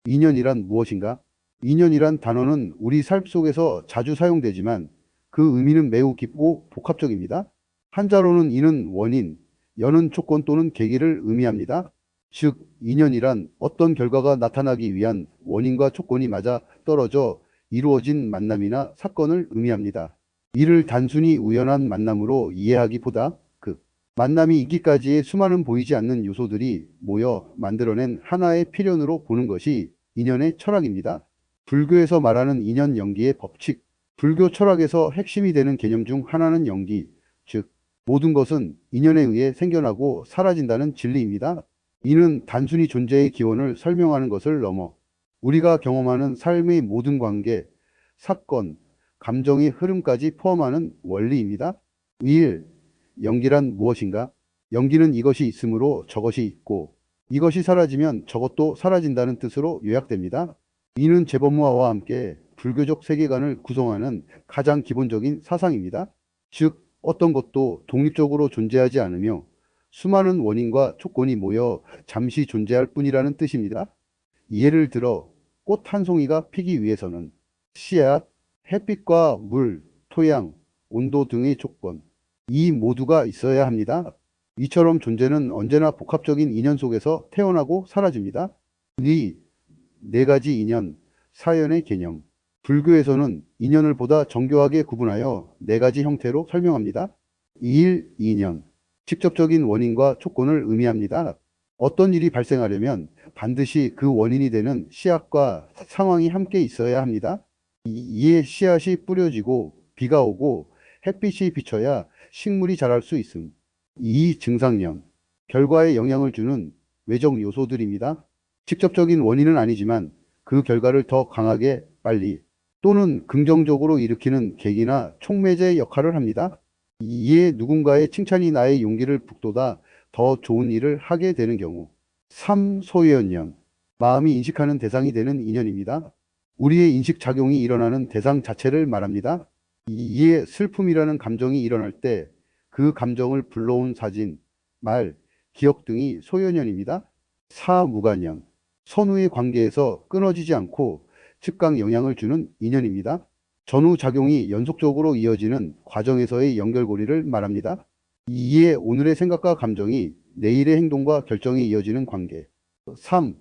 인연이란 무엇인가? 인연이란 단어는 우리 삶 속에서 자주 사용되지만 그 의미는 매우 깊고 복합적입니다. 한자로는 인은 원인, 연은 조건 또는 계기를 의미합니다. 즉, 인연이란 어떤 결과가 나타나기 위한 원인과 조건이 맞아 떨어져 이루어진 만남이나 사건을 의미합니다. 이를 단순히 우연한 만남으로 이해하기보다 그 만남이 있기까지의 수많은 보이지 않는 요소들이 모여 만들어낸 하나의 필연으로 보는 것이 인연의 철학입니다. 불교에서 말하는 인연 연기의 법칙, 불교 철학에서 핵심이 되는 개념 중 하나는 연기, 즉 모든 것은 인연에 의해 생겨나고 사라진다는 진리입니다. 이는 단순히 존재의 기원을 설명하는 것을 넘어 우리가 경험하는 삶의 모든 관계, 사건, 감정의 흐름까지 포함하는 원리입니다. 1. 연기란 무엇인가? 연기는 이것이 있으므로 저것이 있고 이것이 사라지면 저것도 사라진다는 뜻으로 요약됩니다. 이는 재범무화와 함께 불교적 세계관을 구성하는 가장 기본적인 사상입니다. 즉, 어떤 것도 독립적으로 존재하지 않으며 수많은 원인과 조건이 모여 잠시 존재할 뿐이라는 뜻입니다. 예를 들어, 꽃 한 송이가 피기 위해서는 씨앗, 햇빛과 물, 토양, 온도 등의 조건, 이 모두가 있어야 합니다. 이처럼 존재는 언제나 복합적인 인연 속에서 태어나고 사라집니다. 이 네 가지 인연, 사연의 개념. 불교에서는 인연을 보다 정교하게 구분하여 네 가지 형태로 설명합니다. 1. 인연. 직접적인 원인과 조건을 의미합니다. 어떤 일이 발생하려면 반드시 그 원인이 되는 씨앗과 상황이 함께 있어야 합니다. 이에 씨앗이 뿌려지고 비가 오고 햇빛이 비쳐야 식물이 자랄 수 있음. 이 증상년, 결과에 영향을 주는 외적 요소들입니다. 직접적인 원인은 아니지만 그 결과를 더 강하게 빨리 또는 긍정적으로 일으키는 계기나 촉매제 역할을 합니다. 이에 누군가의 칭찬이 나의 용기를 북돋아 더 좋은 일을 하게 되는 경우. 3. 소유연연. 마음이 인식하는 대상이 되는 인연입니다. 우리의 인식작용이 일어나는 대상 자체를 말합니다. 이에 슬픔이라는 감정이 일어날 때 그 감정을 불러온 사진, 말, 기억 등이 소유연연입니다. 4. 무관연. 선후의 관계에서 끊어지지 않고 즉각 영향을 주는 인연입니다. 전후작용이 연속적으로 이어지는 과정에서의 연결고리를 말합니다. 이에 오늘의 생각과 감정이 내일의 행동과 결정이 이어지는 관계. 3.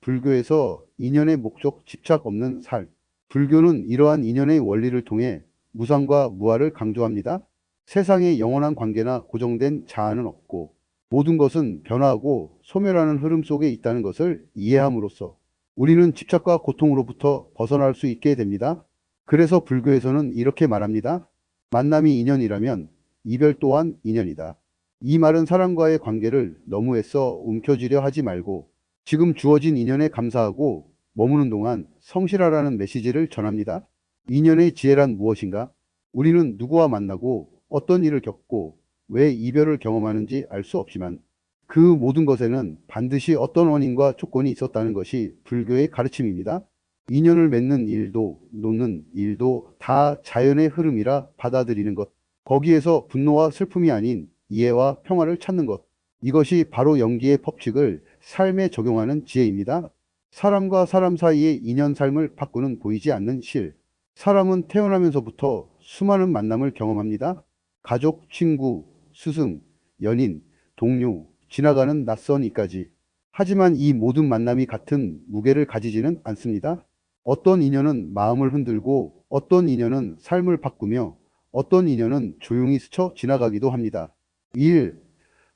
불교에서 인연의 목적, 집착 없는 삶. 불교는 이러한 인연의 원리를 통해 무상과 무아를 강조합니다. 세상에 영원한 관계나 고정된 자아는 없고 모든 것은 변화하고 소멸하는 흐름 속에 있다는 것을 이해함으로써 우리는 집착과 고통으로부터 벗어날 수 있게 됩니다. 그래서 불교에서는 이렇게 말합니다. 만남이 인연이라면 이별 또한 인연이다. 이 말은 사람과의 관계를 너무 애써 움켜쥐려 하지 말고 지금 주어진 인연에 감사하고 머무는 동안 성실하라는 메시지를 전합니다. 인연의 지혜란 무엇인가? 우리는 누구와 만나고 어떤 일을 겪고 왜 이별을 경험하는지 알 수 없지만 그 모든 것에는 반드시 어떤 원인과 조건이 있었다는 것이 불교의 가르침입니다. 인연을 맺는 일도 놓는 일도 다 자연의 흐름이라 받아들이는 것. 거기에서 분노와 슬픔이 아닌 이해와 평화를 찾는 것. 이것이 바로 연기의 법칙을 삶에 적용하는 지혜입니다. 사람과 사람 사이의 인연 삶을 바꾸는 보이지 않는 실. 사람은 태어나면서부터 수많은 만남을 경험합니다. 가족, 친구, 스승, 연인, 동료, 지나가는 낯선 이까지. 하지만 이 모든 만남이 같은 무게를 가지지는 않습니다. 어떤 인연은 마음을 흔들고 어떤 인연은 삶을 바꾸며 어떤 인연은 조용히 스쳐 지나가기도 합니다. 1.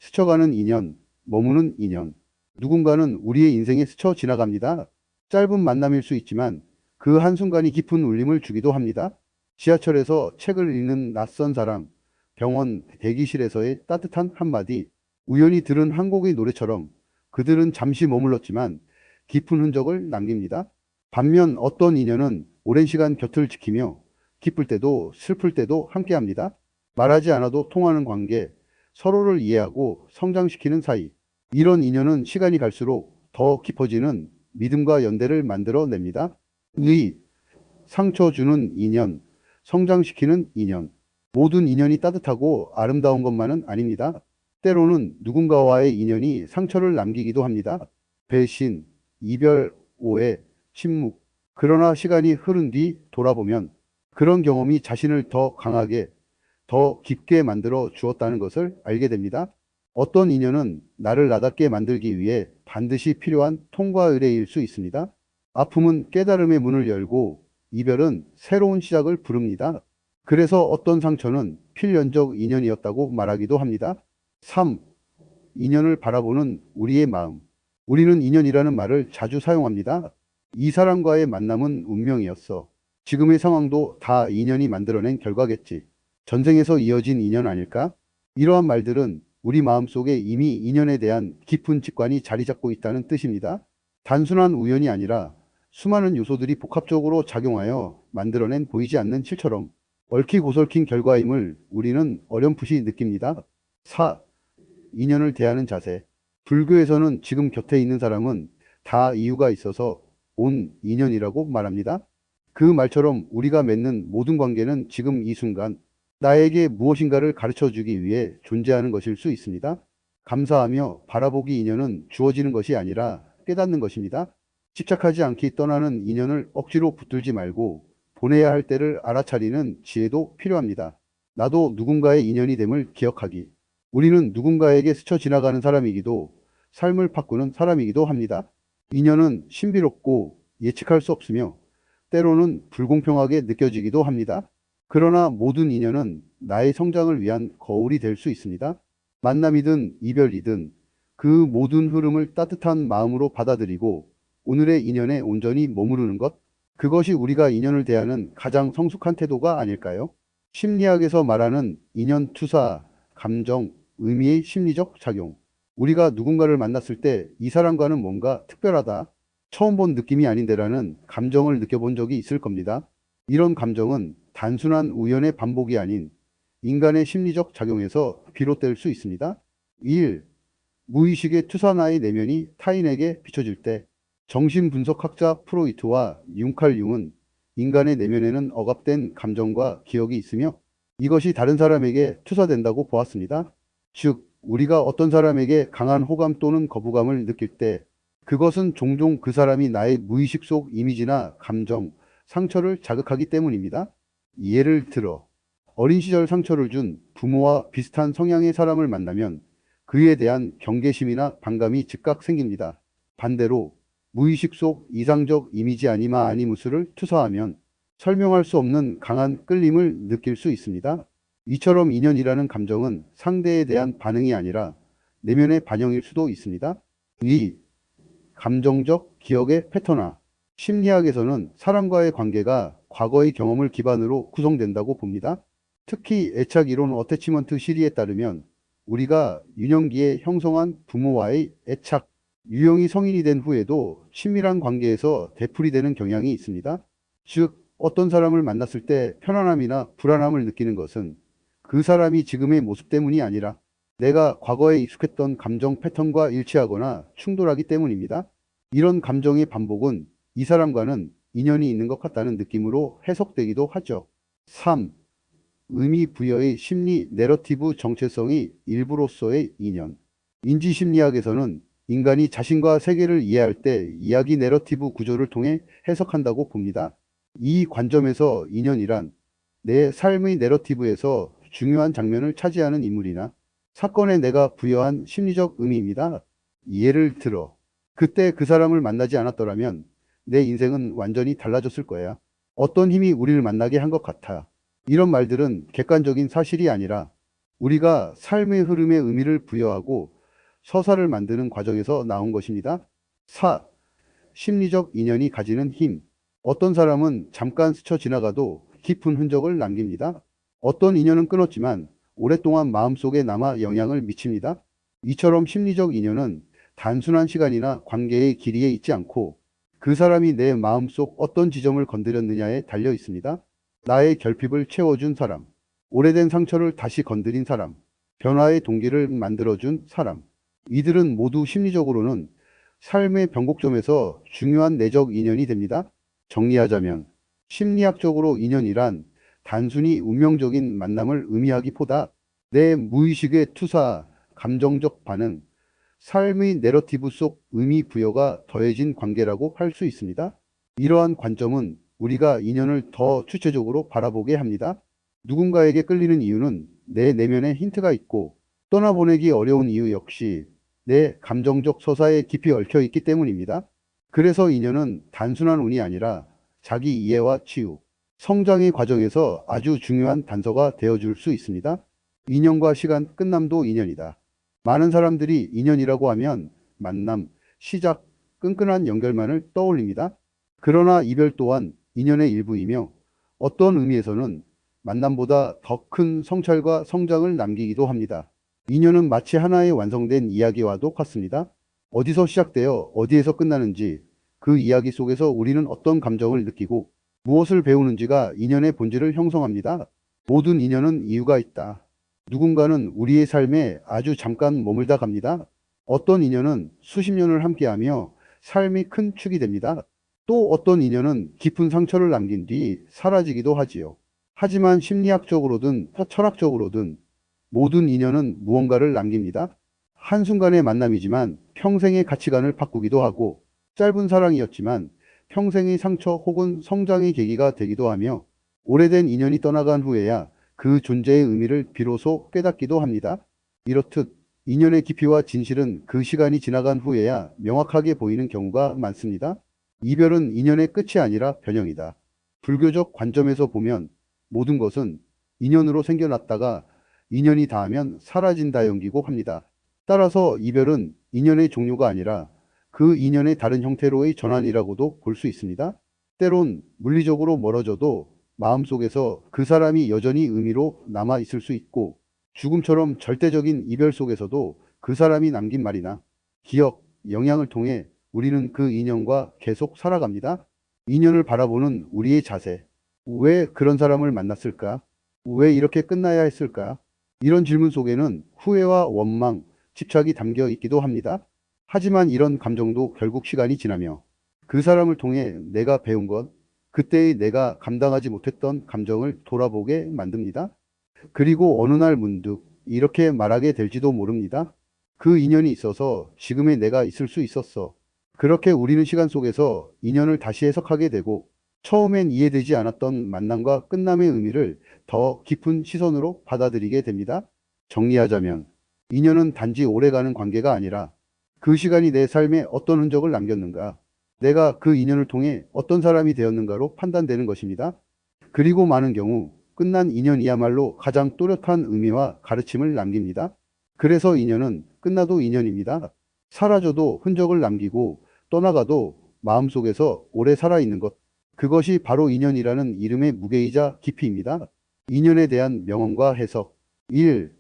스쳐가는 인연, 머무는 인연. 누군가는 우리의 인생에 스쳐 지나갑니다. 짧은 만남일 수 있지만 그 한순간이 깊은 울림을 주기도 합니다. 지하철에서 책을 읽는 낯선 사람, 병원 대기실에서의 따뜻한 한마디, 우연히 들은 한 곡의 노래처럼 그들은 잠시 머물렀지만 깊은 흔적을 남깁니다. 반면 어떤 인연은 오랜 시간 곁을 지키며 기쁠 때도 슬플 때도 함께합니다. 말하지 않아도 통하는 관계, 서로를 이해하고 성장시키는 사이. 이런 인연은 시간이 갈수록 더 깊어지는 믿음과 연대를 만들어냅니다. 의, 상처 주는 인연, 성장시키는 인연. 모든 인연이 따뜻하고 아름다운 것만은 아닙니다. 때로는 누군가와의 인연이 상처를 남기기도 합니다. 배신, 이별, 오해, 침묵. 그러나 시간이 흐른 뒤 돌아보면 그런 경험이 자신을 더 강하게, 더 깊게 만들어 주었다는 것을 알게 됩니다. 어떤 인연은 나를 나답게 만들기 위해 반드시 필요한 통과 의례일 수 있습니다. 아픔은 깨달음의 문을 열고 이별은 새로운 시작을 부릅니다. 그래서 어떤 상처는 필연적 인연이었다고 말하기도 합니다. 3. 인연을 바라보는 우리의 마음. 우리는 인연이라는 말을 자주 사용합니다. 이 사람과의 만남은 운명이었어. 지금의 상황도 다 인연이 만들어낸 결과겠지. 전생에서 이어진 인연 아닐까? 이러한 말들은 우리 마음속에 이미 인연에 대한 깊은 직관이 자리 잡고 있다는 뜻입니다. 단순한 우연이 아니라 수많은 요소들이 복합적으로 작용하여 만들어낸 보이지 않는 실처럼 얽히고 설킨 결과임을 우리는 어렴풋이 느낍니다. 4. 인연을 대하는 자세. 불교에서는 지금 곁에 있는 사람은 다 이유가 있어서 온 인연이라고 말합니다. 그 말처럼 우리가 맺는 모든 관계는 지금 이 순간 나에게 무엇인가를 가르쳐 주기 위해 존재하는 것일 수 있습니다. 감사하며 바라보기 인연은 주어지는 것이 아니라 깨닫는 것입니다. 집착하지 않기 떠나는 인연을 억지로 붙들지 말고 보내야 할 때를 알아차리는 지혜도 필요합니다. 나도 누군가의 인연이 됨을 기억하기. 우리는 누군가에게 스쳐 지나가는 사람이기도 삶을 바꾸는 사람이기도 합니다. 인연은 신비롭고 예측할 수 없으며 때로는 불공평하게 느껴지기도 합니다. 그러나 모든 인연은 나의 성장을 위한 거울이 될 수 있습니다. 만남이든 이별이든 그 모든 흐름을 따뜻한 마음으로 받아들이고 오늘의 인연에 온전히 머무르는 것, 그것이 우리가 인연을 대하는 가장 성숙한 태도가 아닐까요? 심리학에서 말하는 인연 투사, 감정, 의미의 심리적 작용. 우리가 누군가를 만났을 때 이 사람과는 뭔가 특별하다, 처음 본 느낌이 아닌데라는 감정을 느껴본 적이 있을 겁니다. 이런 감정은 단순한 우연의 반복이 아닌 인간의 심리적 작용에서 비롯될 수 있습니다. 1. 무의식의 투사나의 내면이 타인에게 비춰질 때. 정신분석학자 프로이트와 융칼 융은 인간의 내면에는 억압된 감정과 기억이 있으며 이것이 다른 사람에게 투사된다고 보았습니다. 즉, 우리가 어떤 사람에게 강한 호감 또는 거부감을 느낄 때 그것은 종종 그 사람이 나의 무의식 속 이미지나 감정, 상처를 자극하기 때문입니다. 예를 들어, 어린 시절 상처를 준 부모와 비슷한 성향의 사람을 만나면 그에 대한 경계심이나 반감이 즉각 생깁니다. 반대로 무의식 속 이상적 이미지 아니마 아니무스를 투사하면 설명할 수 없는 강한 끌림을 느낄 수 있습니다. 이처럼 인연이라는 감정은 상대에 대한 반응이 아니라 내면의 반영일 수도 있습니다. 2. 감정적 기억의 패턴화. 심리학에서는 사람과의 관계가 과거의 경험을 기반으로 구성된다고 봅니다. 특히 애착 이론 어태치먼트 시리에 따르면 우리가 유년기에 형성한 부모와의 애착, 유형이 성인이 된 후에도 친밀한 관계에서 되풀이되는 경향이 있습니다. 즉, 어떤 사람을 만났을 때 편안함이나 불안함을 느끼는 것은 그 사람이 지금의 모습 때문이 아니라 내가 과거에 익숙했던 감정 패턴과 일치하거나 충돌하기 때문입니다. 이런 감정의 반복은 이 사람과는 인연이 있는 것 같다는 느낌으로 해석되기도 하죠. 3. 의미 부여의 심리 내러티브 정체성이 일부로서의 인연. 인지심리학에서는 인간이 자신과 세계를 이해할 때 이야기 내러티브 구조를 통해 해석한다고 봅니다. 이 관점에서 인연이란 내 삶의 내러티브에서 중요한 장면을 차지하는 인물이나 사건에 내가 부여한 심리적 의미입니다. 예를 들어, 그때 그 사람을 만나지 않았더라면 내 인생은 완전히 달라졌을 거야. 어떤 힘이 우리를 만나게 한 것 같아. 이런 말들은 객관적인 사실이 아니라 우리가 삶의 흐름에 의미를 부여하고 서사를 만드는 과정에서 나온 것입니다. 4. 심리적 인연이 가지는 힘. 어떤 사람은 잠깐 스쳐 지나가도 깊은 흔적을 남깁니다. 어떤 인연은 끊었지만 오랫동안 마음속에 남아 영향을 미칩니다. 이처럼 심리적 인연은 단순한 시간이나 관계의 길이에 있지 않고 그 사람이 내 마음속 어떤 지점을 건드렸느냐에 달려 있습니다. 나의 결핍을 채워준 사람, 오래된 상처를 다시 건드린 사람, 변화의 동기를 만들어준 사람. 이들은 모두 심리적으로는 삶의 변곡점에서 중요한 내적 인연이 됩니다. 정리하자면 심리학적으로 인연이란 단순히 운명적인 만남을 의미하기보다 내 무의식의 투사, 감정적 반응, 삶의 내러티브 속 의미 부여가 더해진 관계라고 할 수 있습니다. 이러한 관점은 우리가 인연을 더 주체적으로 바라보게 합니다. 누군가에게 끌리는 이유는 내 내면에 힌트가 있고 떠나보내기 어려운 이유 역시 내 감정적 서사에 깊이 얽혀 있기 때문입니다. 그래서 인연은 단순한 운이 아니라 자기 이해와 치유, 성장의 과정에서 아주 중요한 단서가 되어줄 수 있습니다. 인연과 시간, 끝남도 인연이다. 많은 사람들이 인연이라고 하면 만남, 시작, 끈끈한 연결만을 떠올립니다. 그러나 이별 또한 인연의 일부이며 어떤 의미에서는 만남보다 더 큰 성찰과 성장을 남기기도 합니다. 인연은 마치 하나의 완성된 이야기와도 같습니다. 어디서 시작되어 어디에서 끝나는지 그 이야기 속에서 우리는 어떤 감정을 느끼고 무엇을 배우는지가 인연의 본질을 형성합니다. 모든 인연은 이유가 있다. 누군가는 우리의 삶에 아주 잠깐 머물다 갑니다. 어떤 인연은 수십 년을 함께하며 삶이 큰 축이 됩니다. 또 어떤 인연은 깊은 상처를 남긴 뒤 사라지기도 하지요. 하지만 심리학적으로든 철학적으로든 모든 인연은 무언가를 남깁니다. 한순간의 만남이지만 평생의 가치관을 바꾸기도 하고 짧은 사랑이었지만 평생의 상처 혹은 성장의 계기가 되기도 하며 오래된 인연이 떠나간 후에야 그 존재의 의미를 비로소 깨닫기도 합니다. 이렇듯 인연의 깊이와 진실은 그 시간이 지나간 후에야 명확하게 보이는 경우가 많습니다. 이별은 인연의 끝이 아니라 변형이다. 불교적 관점에서 보면 모든 것은 인연으로 생겨났다가 인연이 닿으면 사라진다 연기고 합니다. 따라서 이별은 인연의 종료가 아니라 그 인연의 다른 형태로의 전환이라고도 볼 수 있습니다. 때론 물리적으로 멀어져도 마음속에서 그 사람이 여전히 의미로 남아 있을 수 있고 죽음처럼 절대적인 이별 속에서도 그 사람이 남긴 말이나 기억, 영향을 통해 우리는 그 인연과 계속 살아갑니다. 인연을 바라보는 우리의 자세. 왜 그런 사람을 만났을까? 왜 이렇게 끝나야 했을까? 이런 질문 속에는 후회와 원망, 집착이 담겨 있기도 합니다. 하지만 이런 감정도 결국 시간이 지나며 그 사람을 통해 내가 배운 것, 그때의 내가 감당하지 못했던 감정을 돌아보게 만듭니다. 그리고 어느 날 문득 이렇게 말하게 될지도 모릅니다. 그 인연이 있어서 지금의 내가 있을 수 있었어. 그렇게 우리는 시간 속에서 인연을 다시 해석하게 되고 처음엔 이해되지 않았던 만남과 끝남의 의미를 더 깊은 시선으로 받아들이게 됩니다. 정리하자면 인연은 단지 오래가는 관계가 아니라 그 시간이 내 삶에 어떤 흔적을 남겼는가, 내가 그 인연을 통해 어떤 사람이 되었는가로 판단되는 것입니다. 그리고 많은 경우 끝난 인연이야말로 가장 또렷한 의미와 가르침을 남깁니다. 그래서 인연은 끝나도 인연입니다. 사라져도 흔적을 남기고 떠나가도 마음속에서 오래 살아있는 것. 그것이 바로 인연이라는 이름의 무게이자 깊이입니다. 인연에 대한 명언과 해석. 1.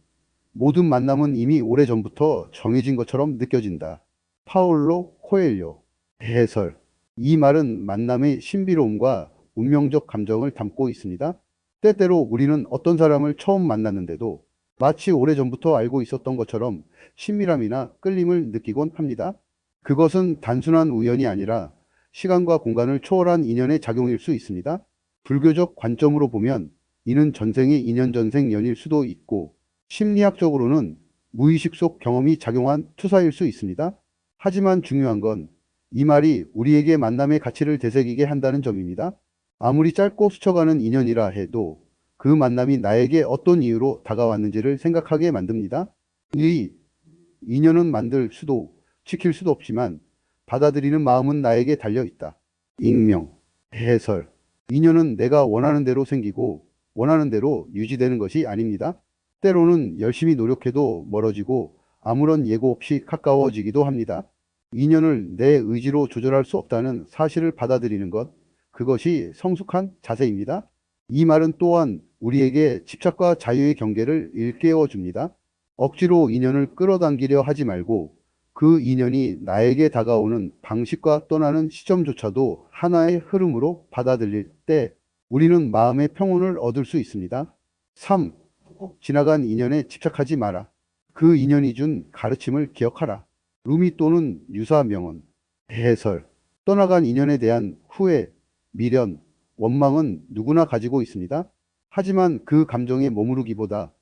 모든 만남은 이미 오래전부터 정해진 것처럼 느껴진다. 파울로 코엘료. 해설. 이 말은 만남의 신비로움과 운명적 감정을 담고 있습니다. 때때로 우리는 어떤 사람을 처음 만났는데도 마치 오래전부터 알고 있었던 것처럼 친밀함이나 끌림을 느끼곤 합니다. 그것은 단순한 우연이 아니라 시간과 공간을 초월한 인연의 작용일 수 있습니다. 불교적 관점으로 보면 이는 전생의 인연전생 연일 수도 있고 심리학적으로는 무의식 속 경험이 작용한 투사일 수 있습니다. 하지만 중요한 건 이 말이 우리에게 만남의 가치를 되새기게 한다는 점입니다. 아무리 짧고 스쳐가는 인연이라 해도 그 만남이 나에게 어떤 이유로 다가왔는지를 생각하게 만듭니다. 이 인연은 만들 수도 지킬 수도 없지만 받아들이는 마음은 나에게 달려 있다. 익명, 해설. 인연은 내가 원하는 대로 생기고 원하는 대로 유지되는 것이 아닙니다. 때로는 열심히 노력해도 멀어지고 아무런 예고 없이 가까워지기도 합니다. 인연을 내 의지로 조절할 수 없다는 사실을 받아들이는 것, 그것이 성숙한 자세입니다. 이 말은 또한 우리에게 집착과 자유의 경계를 일깨워 줍니다. 억지로 인연을 끌어당기려 하지 말고 그 인연이 나에게 다가오는 방식과 떠나는 시점조차도 하나의 흐름으로 받아들일 때 우리는 마음의 평온을 얻을 수 있습니다. 3. 지나간 인연에 집착하지 마라. 그 인연이 준 가르침을 기억하라. 루미 또는 유사 명언. 해설. 떠나간 인연에 대한 후회, 미련, 원망은 누구나 가지고 있습니다. 하지만 그 감정에 머무르기보다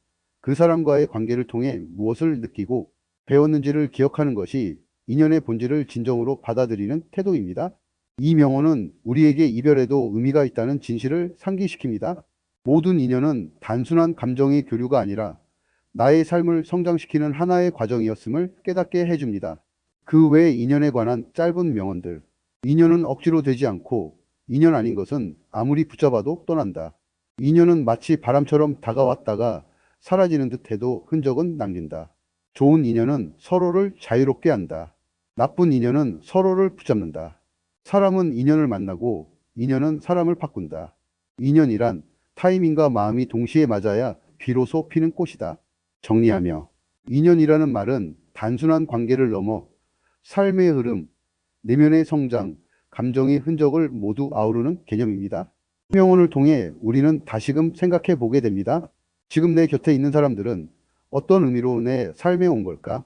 그 사람과의 관계를 통해 무엇을 느끼고 배웠는지를 기억하는 것이 인연의 본질을 진정으로 받아들이는 태도입니다. 이 명언은 우리에게 이별에도 의미가 있다는 진실을 상기시킵니다. 모든 인연은 단순한 감정의 교류가 아니라 나의 삶을 성장시키는 하나의 과정이었음을 깨닫게 해줍니다. 그 외 인연에 관한 짧은 명언들. 인연은 억지로 되지 않고 인연 아닌 것은 아무리 붙잡아도 떠난다. 인연은 마치 바람처럼 다가왔다가 사라지는 듯 해도 흔적은 남긴다. 좋은 인연은 서로를 자유롭게 한다. 나쁜 인연은 서로를 붙잡는다. 사람은 인연을 만나고 인연은 사람을 바꾼다. 인연이란 타이밍과 마음이 동시에 맞아야 비로소 피는 꽃이다. 정리하며 인연이라는 말은 단순한 관계를 넘어 삶의 흐름, 내면의 성장, 감정의 흔적을 모두 아우르는 개념입니다. 명언을 통해 우리는 다시금 생각해 보게 됩니다. 지금 내 곁에 있는 사람들은 어떤 의미로 내 삶에 온 걸까?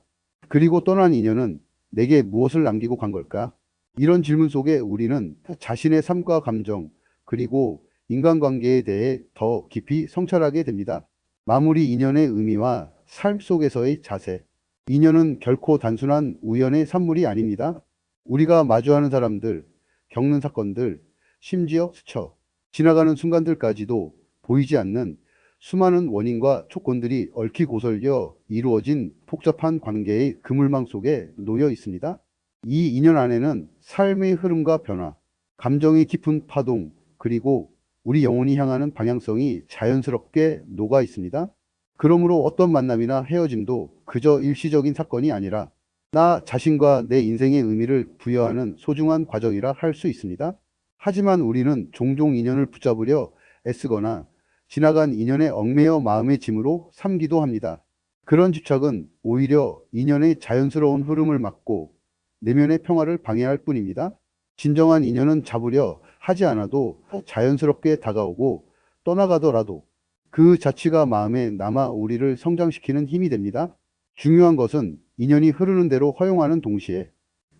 그리고 떠난 인연은 내게 무엇을 남기고 간 걸까? 이런 질문 속에 우리는 자신의 삶과 감정, 그리고 인간관계에 대해 더 깊이 성찰하게 됩니다. 마무리 인연의 의미와 삶 속에서의 자세. 인연은 결코 단순한 우연의 산물이 아닙니다. 우리가 마주하는 사람들, 겪는 사건들, 심지어 스쳐 지나가는 순간들까지도 보이지 않는 수많은 원인과 조건들이 얽히고 설려 이루어진 복잡한 관계의 그물망 속에 놓여 있습니다. 이 인연 안에는 삶의 흐름과 변화, 감정의 깊은 파동, 그리고 우리 영혼이 향하는 방향성이 자연스럽게 녹아 있습니다. 그러므로 어떤 만남이나 헤어짐도 그저 일시적인 사건이 아니라 나 자신과 내 인생의 의미를 부여하는 소중한 과정이라 할 수 있습니다. 하지만 우리는 종종 인연을 붙잡으려 애쓰거나 지나간 인연에 얽매여 마음의 짐으로 삼기도 합니다. 그런 집착은 오히려 인연의 자연스러운 흐름을 막고 내면의 평화를 방해할 뿐입니다. 진정한 인연은 잡으려 하지 않아도 자연스럽게 다가오고 떠나가더라도 그 자취가 마음에 남아 우리를 성장시키는 힘이 됩니다. 중요한 것은 인연이 흐르는 대로 허용하는 동시에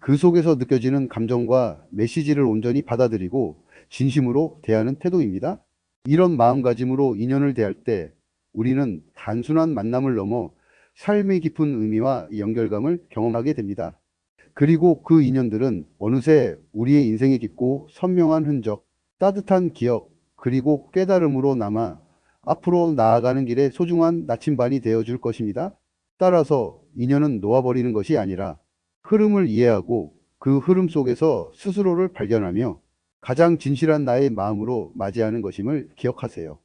그 속에서 느껴지는 감정과 메시지를 온전히 받아들이고 진심으로 대하는 태도입니다. 이런 마음가짐으로 인연을 대할 때 우리는 단순한 만남을 넘어 삶의 깊은 의미와 연결감을 경험하게 됩니다. 그리고 그 인연들은 어느새 우리의 인생에 깊고 선명한 흔적, 따뜻한 기억, 그리고 깨달음으로 남아 앞으로 나아가는 길에 소중한 나침반이 되어 줄 것입니다. 따라서 인연은 놓아버리는 것이 아니라 흐름을 이해하고 그 흐름 속에서 스스로를 발견하며 가장 진실한 나의 마음으로 맞이하는 것임을 기억하세요.